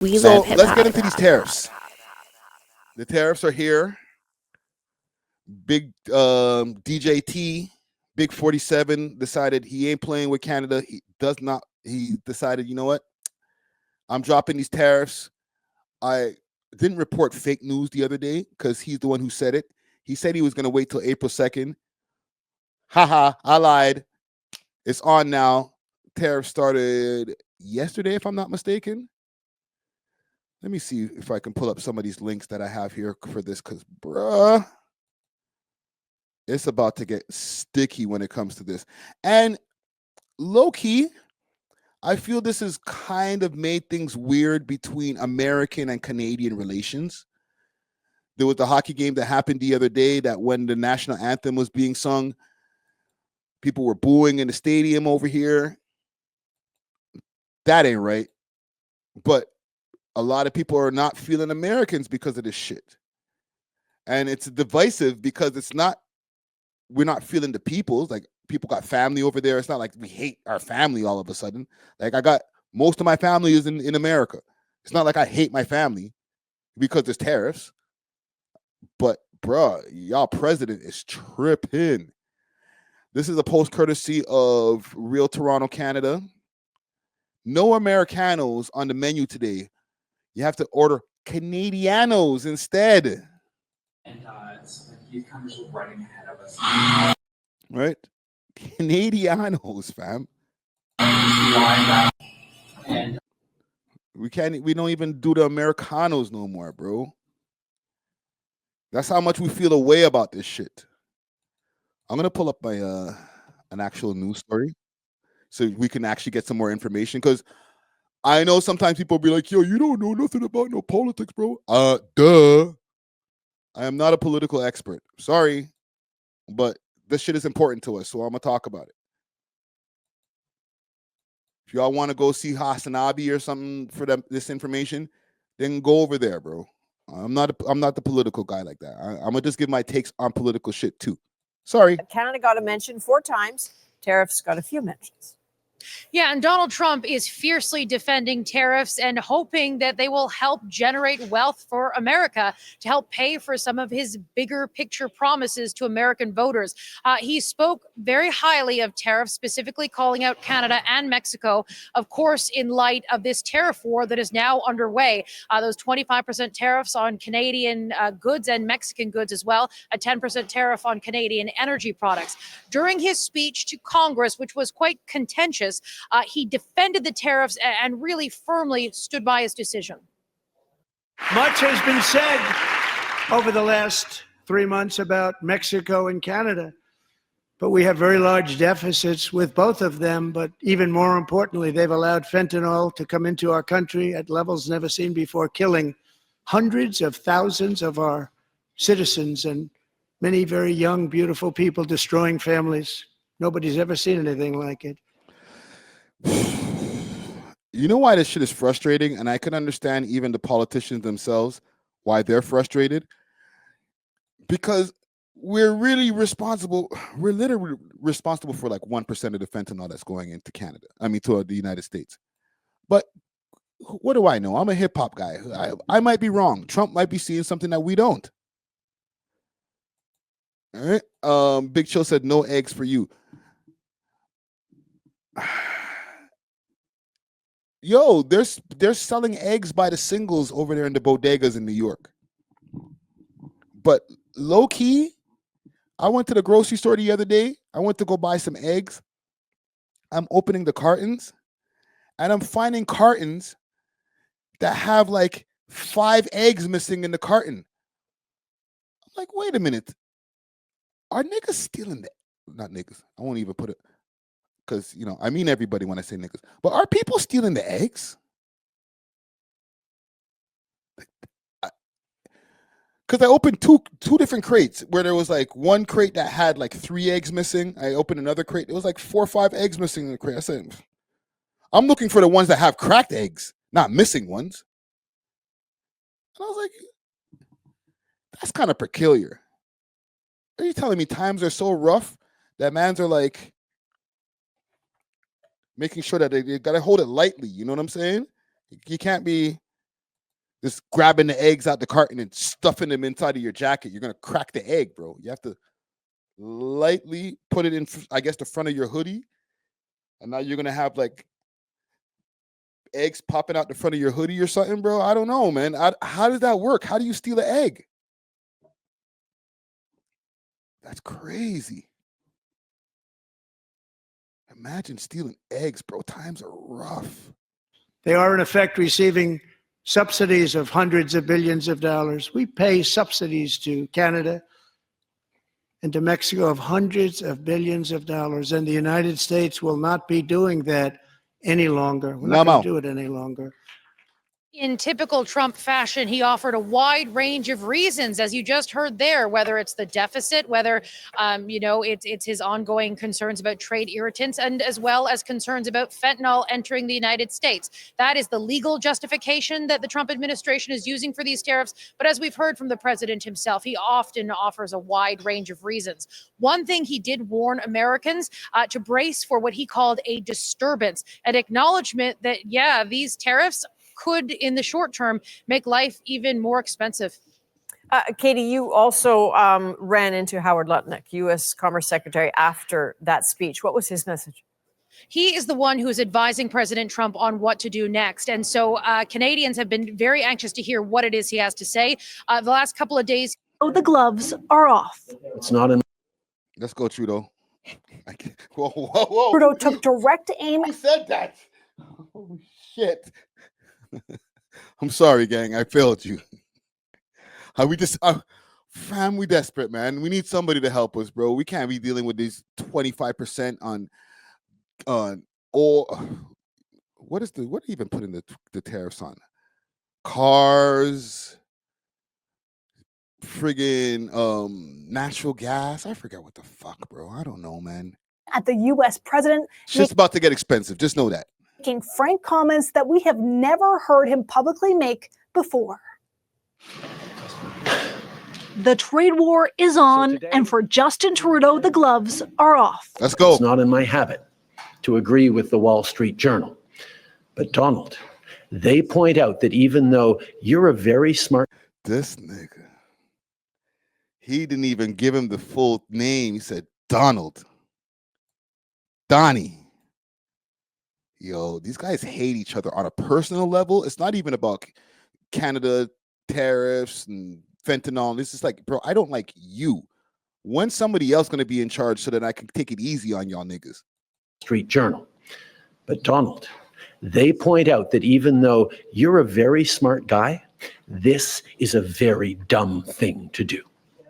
So let's get into these tariffs. The tariffs are here. Big DJT, Big 47 decided he ain't playing with Canada. He decided, you know what? I'm dropping these tariffs. I didn't report fake news the other day because he's the one who said it. He said he was going to wait till April 2nd. Haha, I lied. It's on now. Tariffs started yesterday, if I'm not mistaken. Let me see if I can pull up some of these links that I have here for this because, bruh, it's about to get sticky when it comes to this. And low-key, I feel this has kind of made things weird between American and Canadian relations. There was the hockey game that happened the other day that when the national anthem was being sung, people were booing in the stadium over here. That ain't right. But a lot of people are not feeling Americans because of this shit. And it's divisive because we're not feeling the peoples. Like, people got family over there. It's not like we hate our family all of a sudden. Like, I got most of my family is in America. It's not like I hate my family because there's tariffs. But, bruh, y'all president is tripping. This is a post courtesy of Real Toronto, Canada. No Americanos on the menu today. You have to order Canadianos instead. And some of the newcomers were running ahead of us. Right? Canadianos, fam. And we don't even do the Americanos no more, bro. That's how much we feel away about this shit. I'm gonna pull up my an actual news story so we can actually get some more information, because I know sometimes people be like, yo, you don't know nothing about no politics, bro. Duh. I am not a political expert. Sorry. But this shit is important to us, so I'm gonna talk about it. If y'all want to go see Hasanabi or something for this information, then go over there, bro. I'm not the political guy like that. I'm gonna just give my takes on political shit too. Sorry. Canada got a mention 4 times. Tariffs got a few mentions. Yeah, and Donald Trump is fiercely defending tariffs and hoping that they will help generate wealth for America to help pay for some of his bigger picture promises to American voters. He spoke very highly of tariffs, specifically calling out Canada and Mexico, of course, in light of this tariff war that is now underway. Those 25% tariffs on Canadian goods and Mexican goods as well, a 10% tariff on Canadian energy products. During his speech to Congress, which was quite contentious, he defended the tariffs and really firmly stood by his decision. Much has been said over the last 3 months about Mexico and Canada, but we have very large deficits with both of them. But even more importantly, they've allowed fentanyl to come into our country at levels never seen before, killing hundreds of thousands of our citizens and many very young, beautiful people, destroying families. Nobody's ever seen anything like it. You know why this shit is frustrating? And I can understand even the politicians themselves why they're frustrated. Because we're really responsible. We're literally responsible for like 1% of the fentanyl that's going into Canada. I mean, to the United States. But what do I know? I'm a hip hop guy. I might be wrong. Trump might be seeing something that we don't. All right. Big Chill said no eggs for you. Yo, they're selling eggs by the singles over there in the bodegas in New York. But low key, I went to the grocery store the other day. I went to go buy some eggs. I'm opening the cartons, and I'm finding cartons that have like 5 eggs missing in the carton. I'm like, wait a minute. Are niggas stealing that? Not niggas. I won't even put it. Because, you know, I mean everybody when I say niggas. But are people stealing the eggs? Because I opened two different crates where there was like one crate that had like 3 eggs missing. I opened another crate. It was like 4 or 5 eggs missing in the crate. I said, I'm looking for the ones that have cracked eggs, not missing ones. And I was like, that's kind of peculiar. Are you telling me times are so rough that mans are like, making sure that they got to hold it lightly. You know what I'm saying? You can't be Just grabbing the eggs out the carton and stuffing them inside of your jacket. You're gonna crack the egg, bro. You have to lightly put it in, I guess, the front of your hoodie, and now you're gonna have like eggs popping out the front of your hoodie or something, bro. I don't know, man. How does that work? How do you steal an egg? That's crazy. Imagine stealing eggs, bro. Times are rough. They are, in effect, receiving subsidies of hundreds of billions of dollars. We pay subsidies to Canada and to Mexico of hundreds of billions of dollars, and the United States will not be doing that any longer. We're not going to do it any longer. In typical Trump fashion, he offered a wide range of reasons, as you just heard there, whether it's the deficit, whether, it's his ongoing concerns about trade irritants, and as well as concerns about fentanyl entering the United States. That is the legal justification that the Trump administration is using for these tariffs. But as we've heard from the president himself, he often offers a wide range of reasons. One thing he did warn Americans to brace for what he called a disturbance, an acknowledgement that, these tariffs could, in the short term, make life even more expensive. Katie, you also ran into Howard Lutnick, U.S. Commerce Secretary, after that speech. What was his message? He is the one who is advising President Trump on what to do next. And so Canadians have been very anxious to hear what it is he has to say. The last couple of days. Oh, the gloves are off. It's not in. Let's go, Trudeau. Whoa. Trudeau took direct aim. Who said that? Oh, shit. I'm sorry, gang. I failed you. Fam, we desperate, man. We need somebody to help us, bro. We can't be dealing with these 25% on all. What are you even putting the tariffs on? Cars, friggin' natural gas. I forget what the fuck, bro. I don't know, man. At the U.S. president, Shit's about to get expensive. Just know that. Making frank comments that we have never heard him publicly make before. The trade war is on, and for Justin Trudeau, the gloves are off. Let's go. It's not in my habit to agree with the Wall Street Journal. But Donald, they point out that even though you're a very smart... This nigga. He didn't even give him the full name. He said Donald. Donnie. Yo, these guys hate each other on a personal level. It's not even about Canada tariffs and fentanyl. This is like, bro, I don't like you. When's somebody else going to be in charge so that I can take it easy on y'all niggas? Street Journal. But Donald, they point out that even though you're a very smart guy, this is a very dumb thing to do.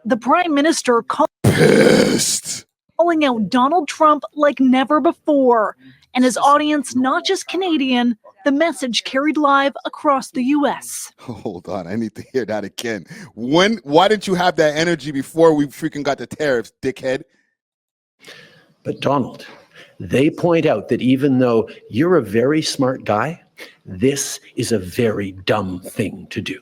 The Prime Minister Pissed. calling out Donald Trump like never before. And his audience, not just Canadian, the message carried live across the U.S. Hold on, I need to hear that again. Why didn't you have that energy before we freaking got the tariffs, dickhead? But Donald, they point out that even though you're a very smart guy, this is a very dumb thing to do.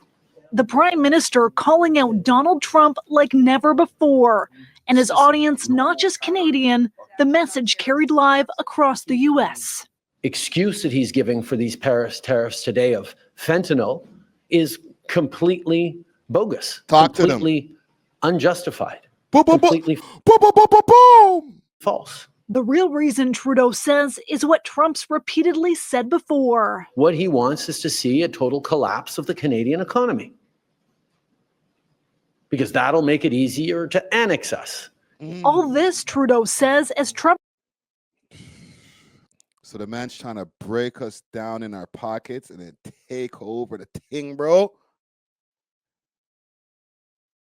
The Prime Minister calling out Donald Trump like never before. And his audience, not just Canadian, the message carried live across the U.S. Excuse that he's giving for these Paris tariffs today of fentanyl is completely bogus. Talk to them. Completely unjustified. Boom, boom, boom. Completely Boom, boom, boom, boom, boom. false. The real reason, Trudeau says, is what Trump's repeatedly said before. What he wants is to see a total collapse of the Canadian economy, because that'll make it easier to annex us. All this, Trudeau says, as Trump... So the man's trying to break us down in our pockets and then take over the thing, bro.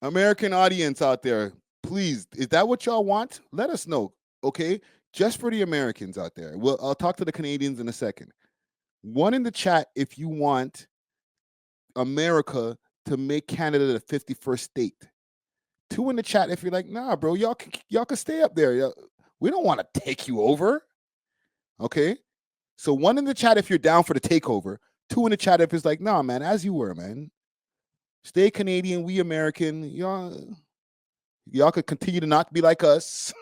American audience out there, please, is that what y'all want? Let us know, okay? Just for the Americans out there. I'll talk to the Canadians in a second. One in the chat if you want America to make Canada the 51st state. Two in the chat if you're like, nah, bro, y'all can stay up there. We don't want to take you over. Okay? So one in the chat if you're down for the takeover. Two in the chat if it's like, nah, man, as you were, man. Stay Canadian, we American. Y'all could continue to not be like us.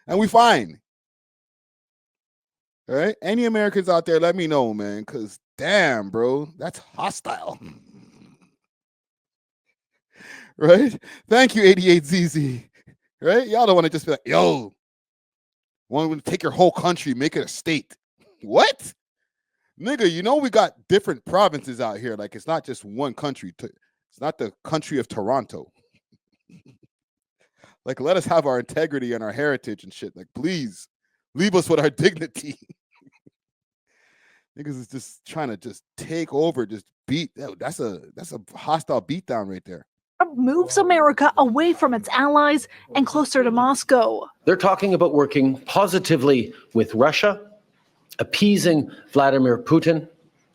And we fine. All right? Any Americans out there, let me know, man, because damn, bro, that's hostile. Right? Thank you, 88ZZ. Right? Y'all don't want to just be like, yo, want to take your whole country, make it a state. What? Nigga, you know we got different provinces out here. Like, it's not just one country. It's not the country of Toronto. Like, let us have our integrity and our heritage and shit. Like, please, leave us with our dignity. Niggas is just trying to just take over, just beat. That's a hostile beatdown right there. Trump moves America away from its allies and closer to Moscow. They're talking about working positively with Russia, appeasing Vladimir Putin,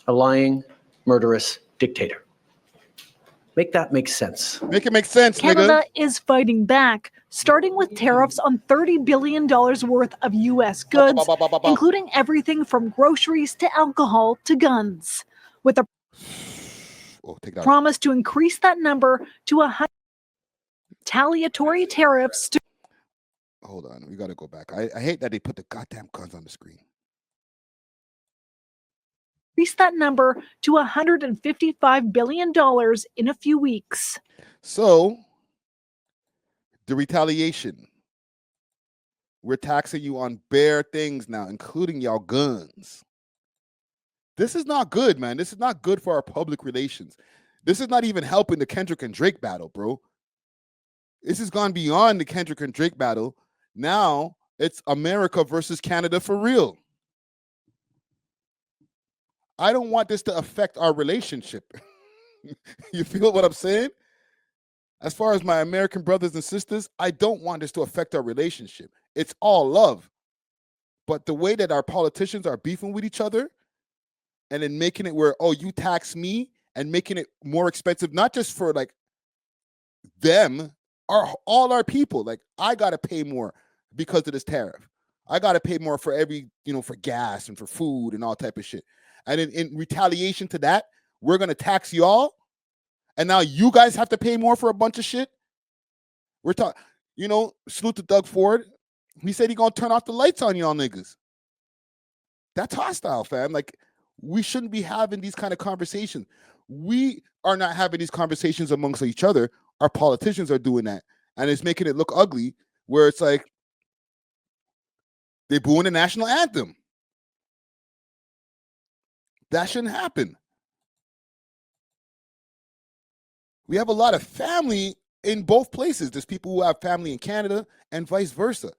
a lying, murderous dictator. Make that make sense. Make it make sense, Canada nigga. is fighting back, starting with tariffs on $30 billion worth of U.S. goods, including everything from groceries to alcohol to guns, with a promise to increase that number to 100 retaliatory tariffs to Hold on, we got to go back. I hate that they put the goddamn guns on the screen. increase that number to $155 billion in a few weeks. So, the retaliation. We're taxing you on bare things now, including y'all guns. This is not good, man. This is not good for our public relations. This is not even helping the Kendrick and Drake battle, bro. This has gone beyond the Kendrick and Drake battle. Now, it's America versus Canada for real. I don't want this to affect our relationship. You feel what I'm saying? As far as my American brothers and sisters, I don't want this to affect our relationship. It's all love. But the way that our politicians are beefing with each other and then making it where, oh, you tax me and making it more expensive, not just for like them, all our people. Like, I got to pay more because of this tariff. I got to pay more for every, for gas and for food and all type of shit. And in retaliation to that, we're going to tax y'all. And now you guys have to pay more for a bunch of shit. We're talking, salute to Doug Ford. He said he going to turn off the lights on y'all niggas. That's hostile, fam. Like, we shouldn't be having these kind of conversations. We are not having these conversations amongst each other. Our politicians are doing that. And it's making it look ugly, where it's like they booing the national anthem. That shouldn't happen. We have a lot of family in both places. There's people who have family in Canada and vice versa.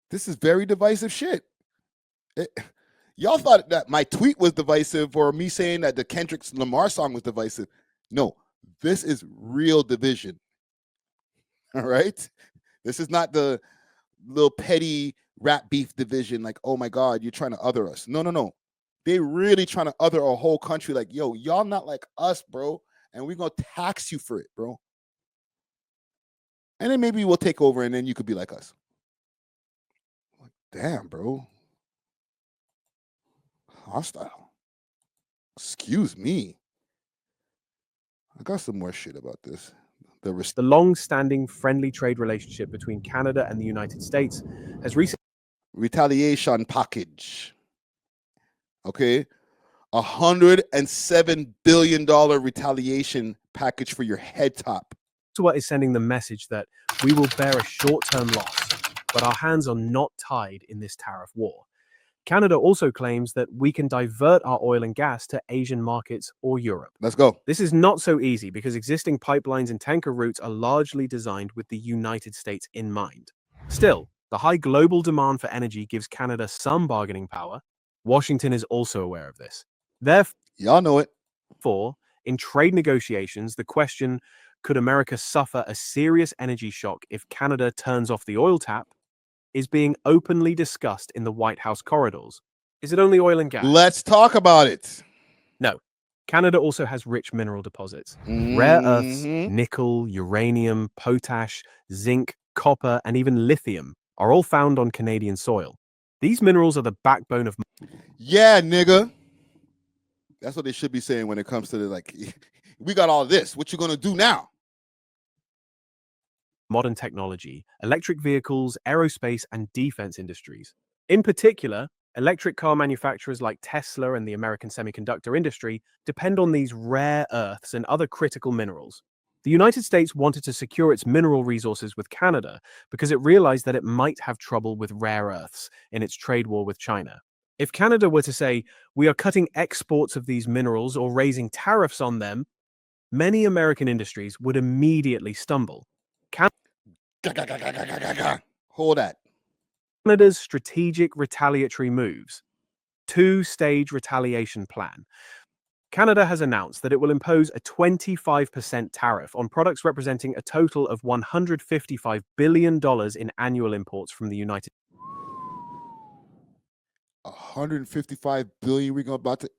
This is very divisive shit. Y'all thought that my tweet was divisive or me saying that the Kendrick Lamar song was divisive. No, this is real division. All right? This is not the little petty rap beef division like, oh my God, you're trying to other us. No. They really trying to other a whole country like, yo, y'all not like us, bro. And we're going to tax you for it, bro. And then maybe we'll take over and then you could be like us. Like, damn, bro. Hostile. Excuse me. I got some more shit about this. The long-standing friendly trade relationship between Canada and the United States has recently... Retaliation package. Okay? $107 billion retaliation package for your head top. Ottawa is sending the message that we will bear a short-term loss, but our hands are not tied in this tariff war. Canada also claims that we can divert our oil and gas to Asian markets or Europe. Let's go. This is not so easy because existing pipelines and tanker routes are largely designed with the United States in mind. Still, the high global demand for energy gives Canada some bargaining power. Washington is also aware of this. Therefore, y'all know it. In trade negotiations, the question, could America suffer a serious energy shock if Canada turns off the oil tap, is being openly discussed in the White House corridors. Is it only oil and gas? Let's talk about it. No. Canada also has rich mineral deposits. Rare earths, nickel, uranium, potash, zinc, copper, and even lithium are all found on Canadian soil. These minerals are the backbone of... Yeah, nigga. That's what they should be saying when it comes to the, like, we got all this. What you gonna do now? Modern technology, electric vehicles, aerospace, and defense industries. In particular, Electric car manufacturers like Tesla and the American semiconductor industry depend on these rare earths and other critical minerals. The United States wanted to secure its mineral resources with Canada because it realized that it might have trouble with rare earths in its trade war with China. If Canada were to say, we are cutting exports of these minerals or raising tariffs on them, many American industries would immediately stumble. Hold that. Canada's strategic retaliatory moves. Two-stage retaliation plan. Canada has announced that it will impose a 25% tariff on products representing a total of $155 billion in annual imports from the United States. 155 billion. We're about to.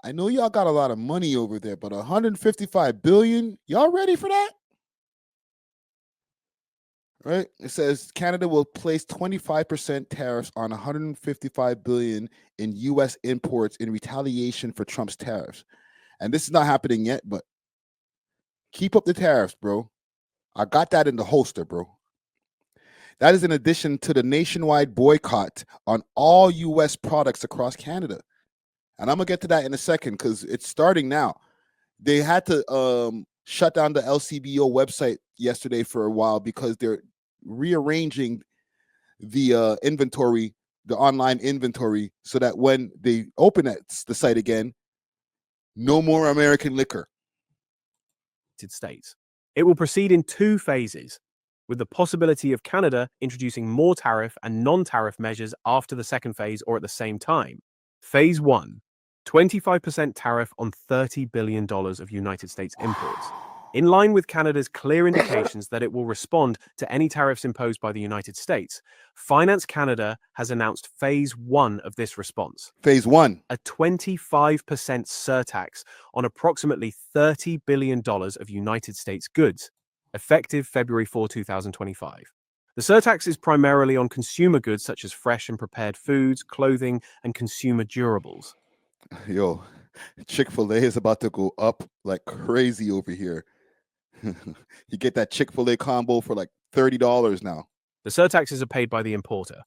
I know y'all got a lot of money over there, but 155 billion. Y'all ready for that? Right? It says Canada will place 25% tariffs on 155 billion in U.S. imports in retaliation for Trump's tariffs. And this is not happening yet, but keep up the tariffs, bro. I got that in the holster, bro. That is in addition to the nationwide boycott on all U.S. products across Canada. And I'm going to get to that in a second because it's starting now. They had to shut down the LCBO website yesterday for a while because they're rearranging the inventory, the online inventory, so that when they open the site again, no more American liquor. States. It will proceed in two phases, with the possibility of Canada introducing more tariff and non-tariff measures after the second phase or at the same time. Phase 1, 25% tariff on $30 billion of United States imports. In line with Canada's clear indications that it will respond to any tariffs imposed by the United States, Finance Canada has announced Phase 1 of this response. Phase 1. A 25% surtax on approximately $30 billion of United States goods, effective February 4, 2025. The surtax is primarily on consumer goods such as fresh and prepared foods, clothing, and consumer durables. Yo, Chick-fil-A is about to go up like crazy over here. You get that Chick-fil-A combo for like $30 now. The surtaxes are paid by the importer.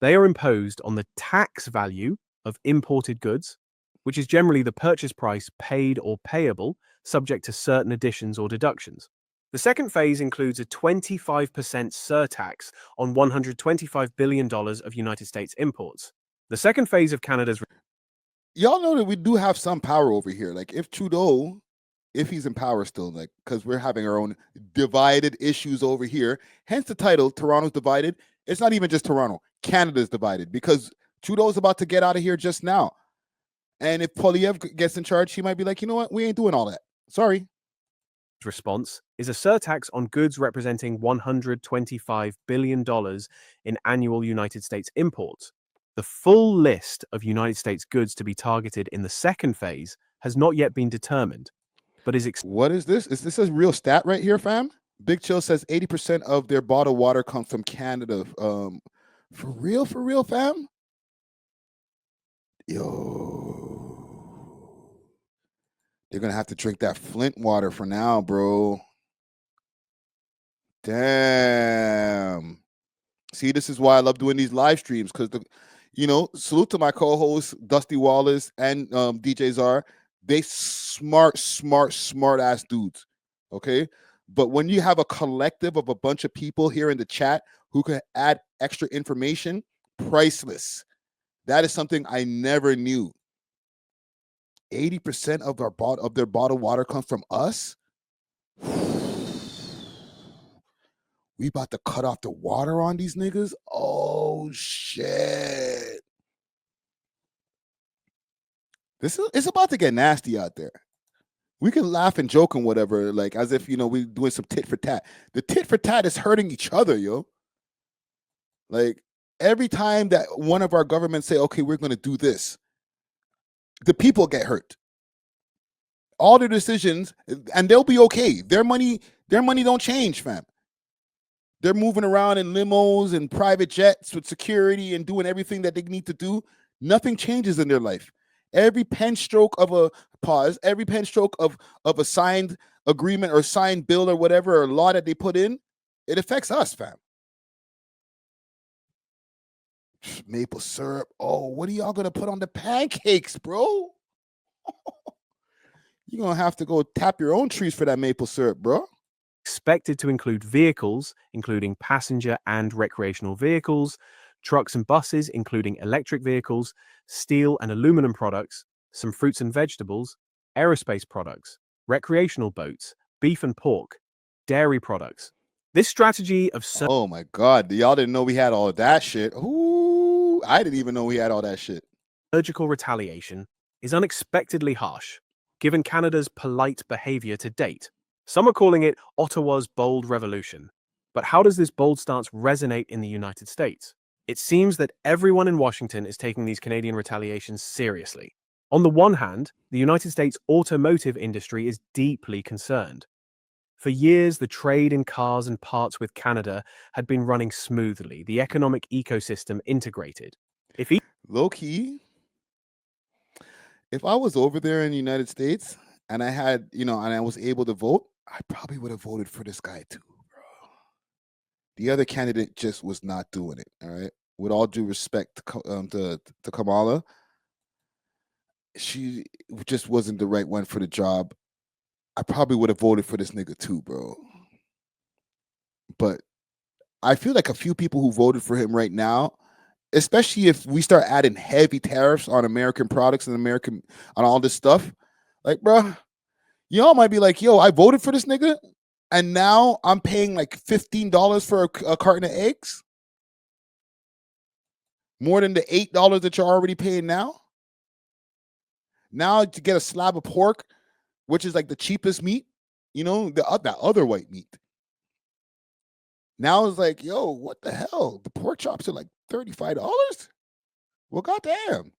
They are imposed on the tax value of imported goods, which is generally the purchase price paid or payable, subject to certain additions or deductions. The second phase includes a 25% surtax on $125 billion of United States imports. The second phase of Canada's... Y'all know that we do have some power over here. Like if Trudeau, if he's in power still, like, because we're having our own divided issues over here. Hence the title, Toronto's divided. It's not even just Toronto. Canada's divided because Trudeau's about to get out of here just now. And if Poilievre gets in charge, he might be like, you know what? We ain't doing all that. Sorry. Response is a surtax on goods representing $125 billion in annual United States imports. The full list of United States goods to be targeted in the second phase has not yet been determined, but is... What is this? Is this a real stat right here, fam? Big Chill says 80% of their bottled water comes from Canada. For real, fam? Yo. They're going to have to drink that Flint water for now, bro. Damn. See, this is why I love doing these live streams because, salute to my co-hosts, Dusty Wallace and DJ Czar. They smart ass dudes. Okay. But when you have a collective of a bunch of people here in the chat who can add extra information, priceless. That is something I never knew. 80% of their bottled water comes from us. We about to cut off the water on these niggas. Oh shit. It's about to get nasty out there. We can laugh and joke and whatever, like as if we're doing some tit for tat. The tit for tat is hurting each other, yo. Like every time that one of our governments say, okay, we're gonna do this, the people get hurt. All their decisions, and they'll be okay. Their money don't change, fam. They're moving around in limos and private jets with security and doing everything that they need to do. Nothing changes in their life. Every pen stroke of a signed agreement or signed bill or whatever, or law that they put in, it affects us, fam. Maple syrup. Oh, what are y'all gonna put on the pancakes, bro? You're gonna have to go tap your own trees for that maple syrup, bro. Expected to include vehicles, including passenger and recreational vehicles, trucks and buses, including electric vehicles, steel and aluminum products, some fruits and vegetables, aerospace products, recreational boats, beef and pork, dairy products. This strategy of Oh my God, y'all didn't know we had all of that shit. Ooh, I didn't even know we had all that shit. surgical retaliation is unexpectedly harsh, given Canada's polite behavior to date. Some are calling it Ottawa's bold revolution. But how does this bold stance resonate in the United States? It seems that everyone in Washington is taking these Canadian retaliations seriously. On the one hand, the United States automotive industry is deeply concerned. For years, the trade in cars and parts with Canada had been running smoothly, the economic ecosystem integrated. Low key, if I was over there in the United States and I had, and I was able to vote, I probably would have voted for this guy too, bro. The other candidate just was not doing it. All right. With all due respect to Kamala, she just wasn't the right one for the job. I probably would have voted for this nigga too, bro. But I feel like a few people who voted for him right now, especially if we start adding heavy tariffs on American products and on all this stuff, like, bro, y'all might be like, yo, I voted for this nigga, and now I'm paying like $15 for a carton of eggs, more than the $8 that you're already paying now. Now to get a slab of pork, which is like the cheapest meat, that other white meat. Now it's like, yo, what the hell? The pork chops are like $35? Well, goddamn.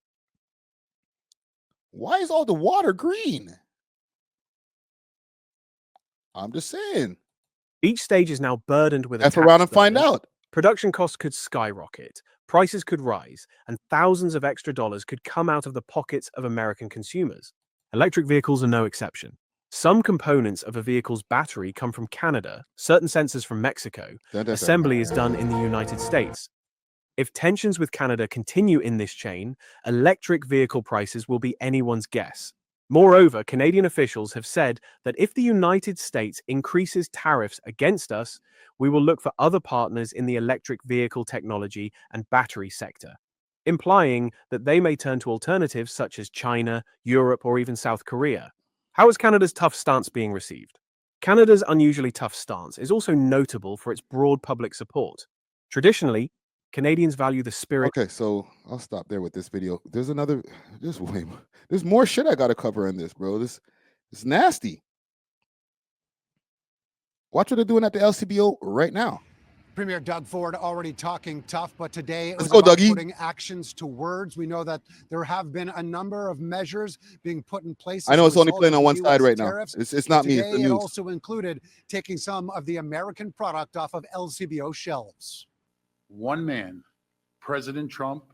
Why is all the water green? I'm just saying. Each stage is now burdened with a F around tax and find burden. out. Production costs could skyrocket, prices could rise, and thousands of extra dollars could come out of the pockets of American consumers. Electric vehicles are no exception. Some components of a vehicle's battery come from Canada, certain sensors from Mexico. Assembly is done in the United States. If tensions with Canada continue in this chain, electric vehicle prices will be anyone's guess. Moreover, Canadian officials have said that if the United States increases tariffs against us, we will look for other partners in the electric vehicle technology and battery sector, implying that they may turn to alternatives such as China, Europe, or even South Korea. How is Canada's tough stance being received? Canada's unusually tough stance is also notable for its broad public support. Traditionally, Canadians value the spirit. Okay, so I'll stop there with this video. There's more shit I gotta cover in this, bro. This is nasty. Watch what they're doing at the LCBO right now. Premier Doug Ford already talking tough, but today it Let's was go, about Dougie. putting actions to words. We know that there have been a number of measures being put in place. I know as a it's only result playing of on one US side right tariffs. now. It's not me. It's Today the it news. also included taking some of the American product off of LCBO shelves. One man, President Trump,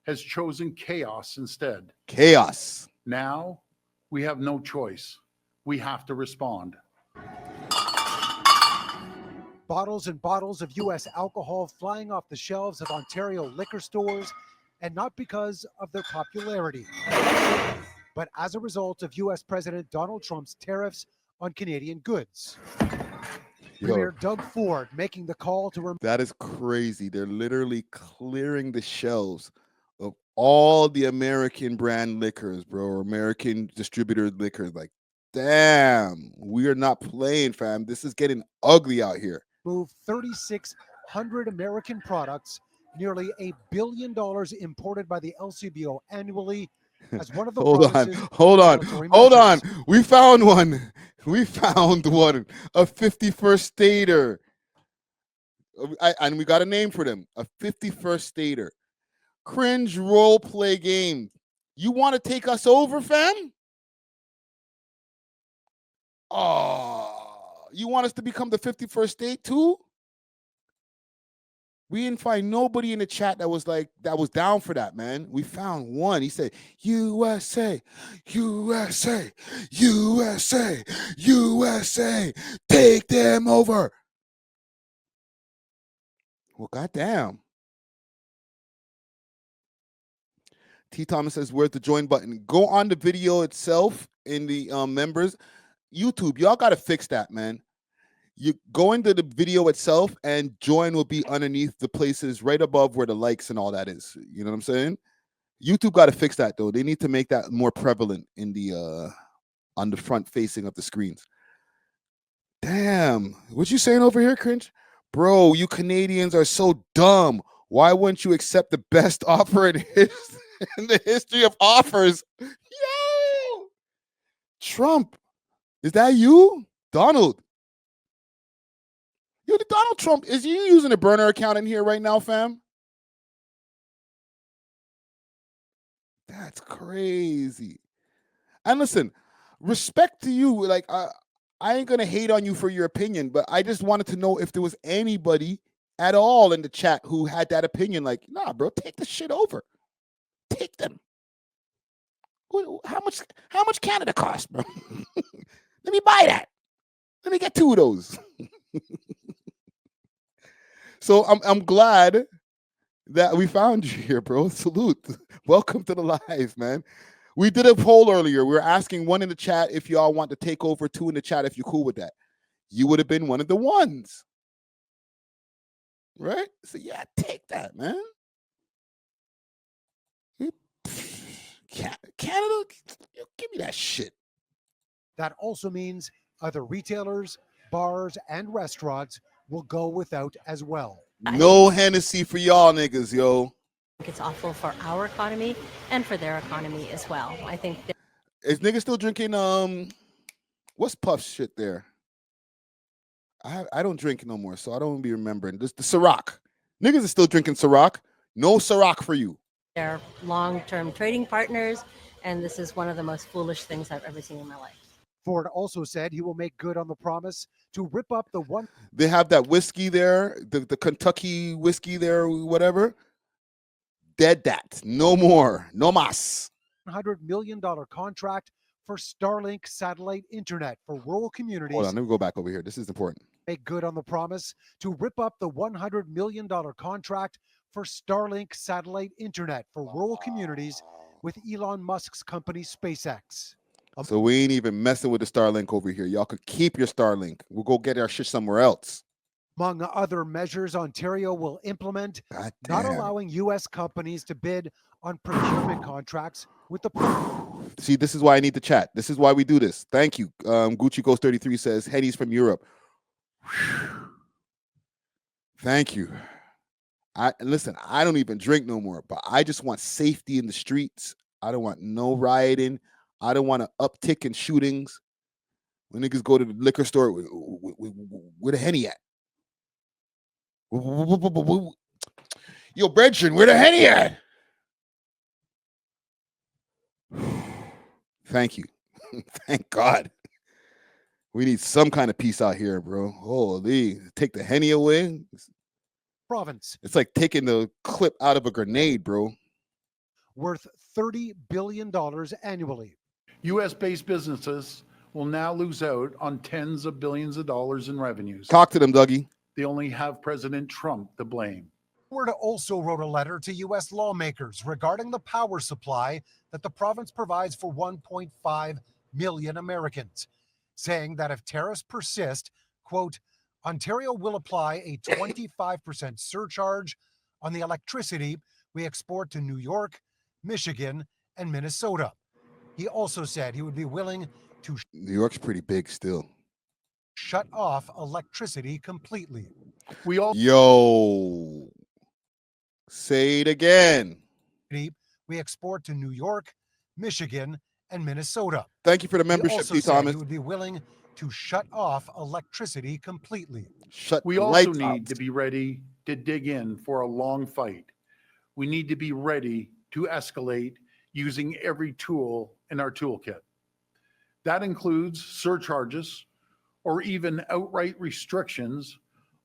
has chosen chaos instead. Chaos. Now we have no choice. We have to respond. Bottles and bottles of U.S. alcohol flying off the shelves of Ontario liquor stores, and not because of their popularity, but as a result of U.S. President Donald Trump's tariffs on Canadian goods. Premier Doug Ford making the call to that is crazy. They're literally clearing the shelves of all the American brand liquors, bro, or American distributor liquors. Like, damn, we are not playing, fam. This is getting ugly out here. Move 3,600 American products, nearly $1 billion imported by the LCBO annually, as one of the Hold on. We found one. A 51st stater. And we got a name for them. A 51st stater. Cringe role play game. You want to take us over, fam? Oh, you want us to become the 51st state too? We didn't find nobody in the chat that was down for that, man. We found one. He said, USA, USA, USA, USA, take them over. Well, goddamn. T. Thomas says, where's the join button? Go on the video itself in the members. YouTube, y'all got to fix that, man. You go into the video itself and join will be underneath the places right above where the likes and all that is. You know what I'm saying? YouTube got to fix that, though. They need to make that more prevalent in the on the front facing of the screens. Damn. What you saying over here, Cringe? Bro, you Canadians are so dumb. Why wouldn't you accept the best offer in the history of offers? Yo! Trump. Is that you? Donald. Yo, the Donald Trump, is you using a burner account in here right now, fam? That's crazy. And listen, respect to you. Like, I ain't gonna hate on you for your opinion, but I just wanted to know if there was anybody at all in the chat who had that opinion. Like, nah, bro, take the shit over. Take them. How much Canada cost, bro? Let me buy that. Let me get 2 of those. So I'm glad that we found you here, bro. Salute. Welcome to the live, man. We did a poll earlier. We were asking 1 in the chat if y'all want to take over, 2 in the chat if you're cool with that. You would have been one of the ones. Right? So yeah, take that, man. Canada, give me that shit. That also means other retailers, bars, and restaurants will go without as well. No Hennessy for y'all niggas, yo. It's awful for our economy and for their economy as well. I think is niggas still drinking what's Puff's shit there? I don't drink no more, so I don't be remembering. This the Ciroc. Niggas are still drinking Ciroc. No Ciroc for you. they're long-term trading partners, and this is one of the most foolish things I've ever seen in my life. Ford also said he will make good on the promise to rip up the one. They have that whiskey there, the Kentucky whiskey there, whatever. Dead that. No more. No mas. $100 million contract for Starlink satellite internet for rural communities. Hold on, let me go back over here. This is important. Make good on the promise to rip up the $100 million contract for Starlink satellite internet for rural communities with Elon Musk's company SpaceX. So we ain't even messing with the Starlink over here. Y'all could keep your Starlink. We'll go get our shit somewhere else. Among other measures, Ontario will implement not allowing U.S. companies to bid on procurement contracts with the. See, this is why I need to chat. This is why we do this. Thank you. Gucci Ghost 33 says, Henny's from Europe. Thank you. Listen, I don't even drink no more, but I just want safety in the streets. I don't want no rioting. I don't want an uptick in shootings. When niggas go to the liquor store, where the Henny at? Yo, Brethren, where the Henny at? Thank you. Thank God. We need some kind of peace out here, bro. Holy, take the Henny away. Province. It's like taking the clip out of a grenade, bro. Worth $30 billion annually. U.S.-based businesses will now lose out on tens of billions of dollars in revenues. Talk to them, Dougie. They only have President Trump to blame. Ford also wrote a letter to U.S. lawmakers regarding the power supply that the province provides for 1.5 million Americans, saying that if tariffs persist, quote, Ontario will apply a 25% surcharge on the electricity we export to New York, Michigan, and Minnesota. He also said he would be willing to. New York's pretty big still. Shut off electricity completely. We all. Yo. Say it again. We export to New York, Michigan, and Minnesota. Thank you for the membership, T. Thomas. He would be willing to shut off electricity completely. We also need to be ready to dig in for a long fight. We need to be ready to escalate using every tool in our toolkit. That includes surcharges or even outright restrictions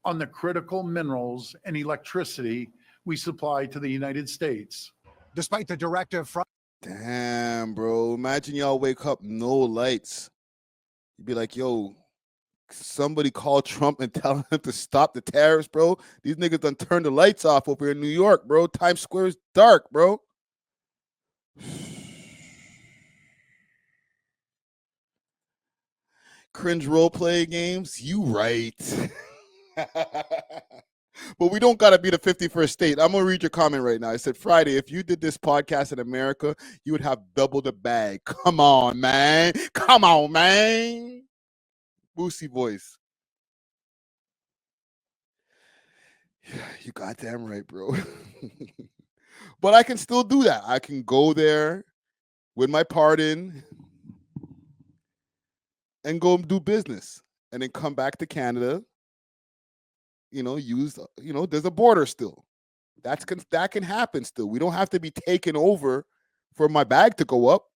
on the critical minerals and electricity we supply to the United States. Despite the directive from. Damn, bro. Imagine y'all wake up, no lights. You'd be like, yo, somebody call Trump and tell him to stop the tariffs, bro. These niggas done turned the lights off over here in New York, bro. Times Square is dark, bro. Cringe role play games. You right. But we don't gotta be the 51st state. I'm gonna read your comment right now. I said, Friday, if you did this podcast in America, you would have double the bag. Come on, man. Come on, man. Boosie voice. You goddamn right, bro. But I can still do that. I can go there with my pardon and go do business and then come back to Canada. There's a border still. That can happen still. We don't have to be taken over for my bag to go up.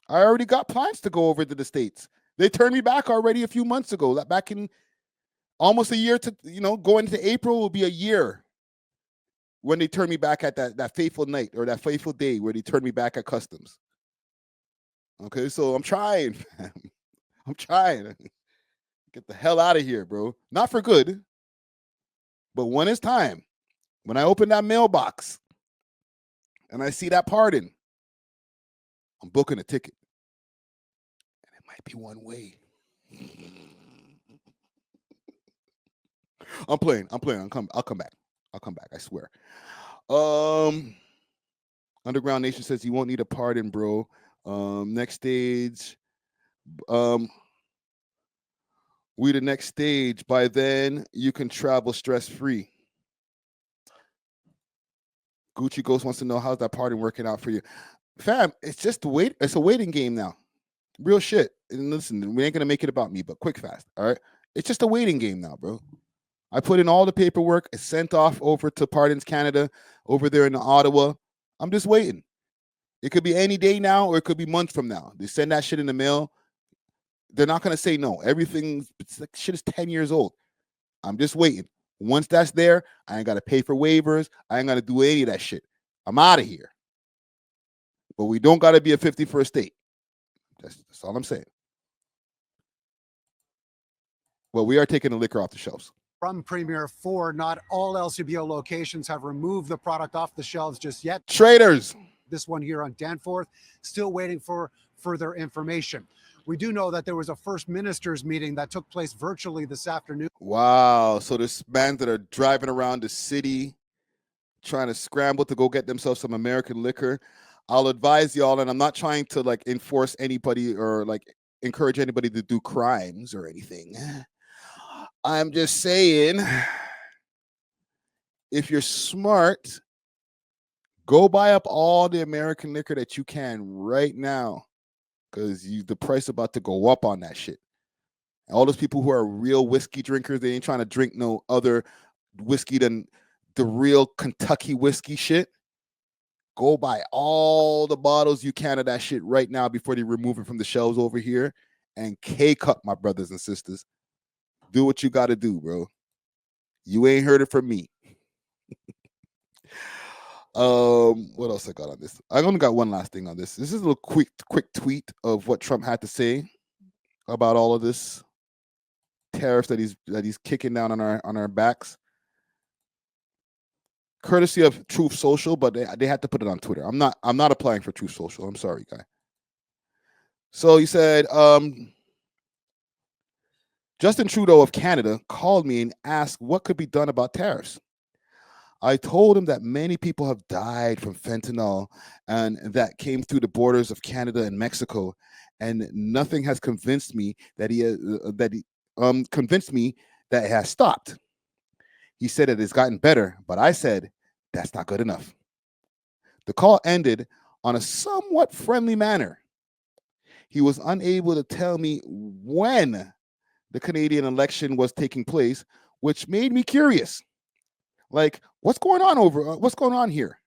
I already got plans to go over to the States. They turned me back already a few months ago. Back in almost a year to, going into April will be a year when they turned me back at that fateful night or that fateful day where they turned me back at customs. Okay, so I'm trying, fam. I'm trying. Get the hell out of here, bro. Not for good. But when it's time, when I open that mailbox and I see that pardon, I'm booking a ticket. And it might be one way. I'm playing. I'll come back. I swear. Underground Nation says you won't need a pardon, bro. Next stage. We the next stage. By then, you can travel stress-free. Gucci Ghost wants to know how's that pardon working out for you. Fam, it's just wait. It's a waiting game now. Real shit. And listen, we ain't gonna make it about me, but quick fast. All right. It's just a waiting game now, bro. I put in all the paperwork. It's sent off over to Pardons Canada over there in Ottawa. I'm just waiting. It could be any day now, or it could be months from now. They send that shit in the mail. They're not gonna say no. Shit is 10 years old. I'm just waiting. Once that's there, I ain't gotta pay for waivers. I ain't gotta do any of that shit. I'm out of here. But we don't gotta be a 51st state. That's all I'm saying. Well, we are taking the liquor off the shelves. From Premier 4, not all LCBO locations have removed the product off the shelves just yet. Traders. This one here on Danforth, still waiting for further information. We do know that there was a First Ministers meeting that took place virtually this afternoon. Wow. So there's bands that are driving around the city trying to scramble to go get themselves some American liquor. I'll advise y'all, and I'm not trying to like enforce anybody or like encourage anybody to do crimes or anything. I'm just saying, if you're smart, go buy up all the American liquor that you can right now, because the price about to go up on that shit. All those people who are real whiskey drinkers, they ain't trying to drink no other whiskey than the real Kentucky whiskey shit. Go buy all the bottles you can of that shit right now before they remove it from the shelves over here. And K-Cup, my brothers and sisters. Do what you got to do, bro. You ain't heard it from me. What else I got on this? I only got one last thing on this. This is a little quick tweet of what Trump had to say about all of this tariffs that he's kicking down on our backs. Courtesy of Truth Social, but they had to put it on Twitter. I'm not applying for Truth Social. I'm sorry, guy. So he said, Justin Trudeau of Canada called me and asked what could be done about tariffs. I told him that many people have died from fentanyl and that came through the borders of Canada and Mexico, and nothing has convinced me that it has stopped. He said it has gotten better, but I said that's not good enough. The call ended on a somewhat friendly manner. He was unable to tell me when the Canadian election was taking place, which made me curious. Like, what's going on here?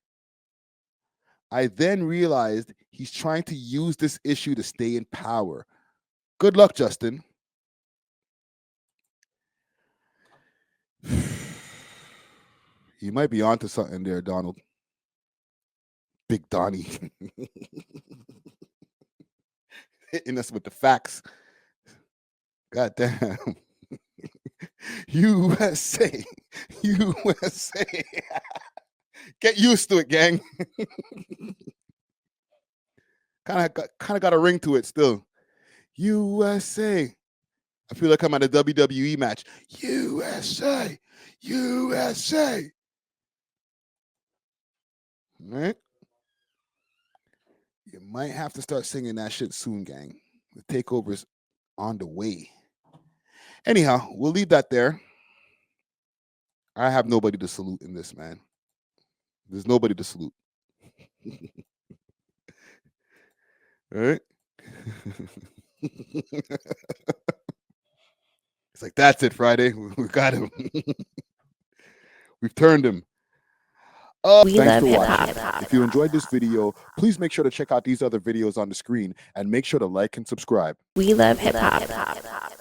I then realized he's trying to use this issue to stay in power. Good luck, Justin. You might be onto something there, Donald. Big Donnie. Hitting us with the facts. God damn. USA. USA. Get used to it, gang. Kind of got a ring to it still. USA. I feel like I'm at a WWE match. USA. USA. All right. You might have to start singing that shit soon, gang. The takeover's on the way. Anyhow, we'll leave that there. I have nobody to salute in this, man. There's nobody to salute. All right. It's like, that's it, Friday. We got him. We've turned him. Thanks for watching. If you enjoyed this video, please make sure to check out these other videos on the screen and make sure to like and subscribe. We love hip hop.